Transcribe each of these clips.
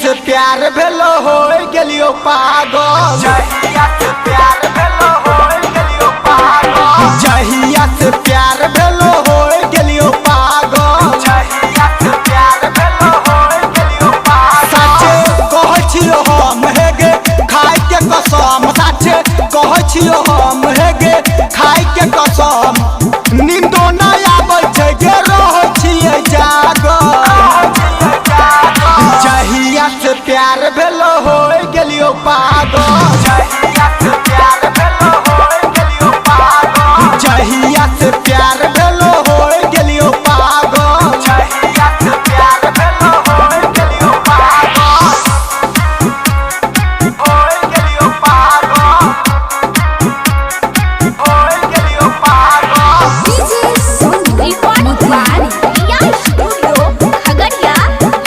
से प्यार भेलो हो गेलियो पागल। जहिया से प्यार भेलो हो गेलियो पागल। जहिया से प्यार भेलो हो गेलियो पागल। जहिया से प्यार भेलो हो गेलियो पागल। सच्चे कहै छियो हम हे गे खाय के कसम। सच्चे कहै छियो हम हे गे खाय के कसम। नींदो न आबै छै गे रहै छियै जागल। जहिया से प्यार भेलो हो गेलियो पागल। जहिया से प्यार भेलो हो गेलियो पागल। जहिया से प्यार भेलो हो गेलियो पागल। जहिया से प्यार भेलो हो गेलियो पागल। हो गेलियो पागल। हो गेलियो पागल। डीजे सुन रिकॉर्डिंग बार या स्टूडियो खगड़िया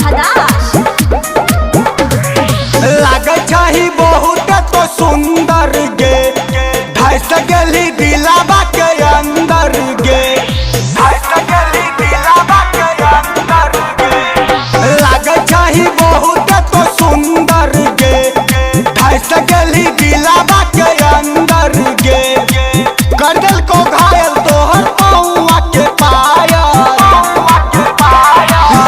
हदाश। लागे छही बहुत तो सुंदर गे धस गेली दिलावा के अंदर गे। धस गेली दिलावा के अंदर गे। लागे छही बहुत तो सुंदर गे धस गेली दिलावा के अंदर गे। कर दिल को घायल तोहर पौआ के पायल।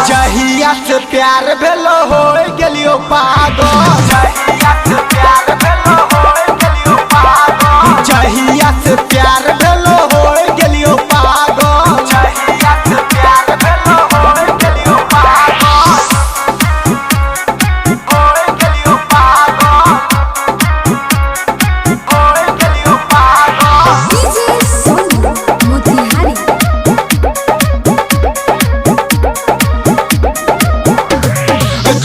जहिया से प्यार भेलो हो गेलियो पागल। जहिया से प्यार भेलो हो गेलियो पागल। जहिया से प्यार भेलो हो गेलियो पागल। जहिया से प्यार भेलो हो गेलियो पागल। हो गेलियो पागल। हो गेलियो पागल। डीजे सुन मोतिहारी।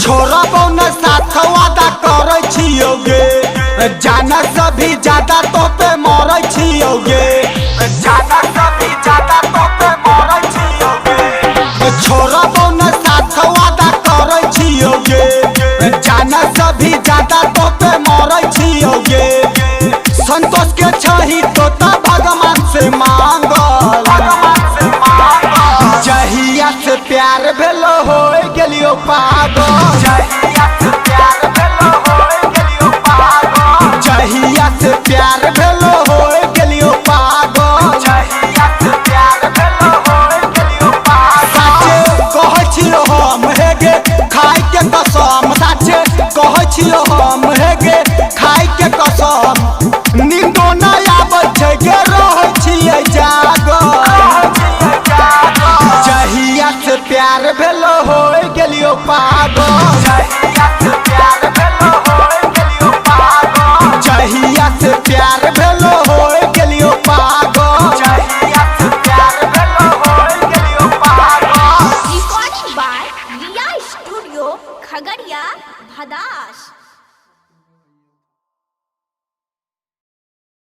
छोरा बौन साथ वादा करे छियो गे जाना सभी ज्यादा तो पे मरे छियो गे। जाना सभी ज्यादा तो पे मरे छियो गे। छोरा बौन साथ वादा करे छियो गे जाना सभी ज्यादा तो पे मरे छियो गे। संतोष के छही तो भगवान से मांगल। जहिया से प्यार भेलो हो गेलियो पा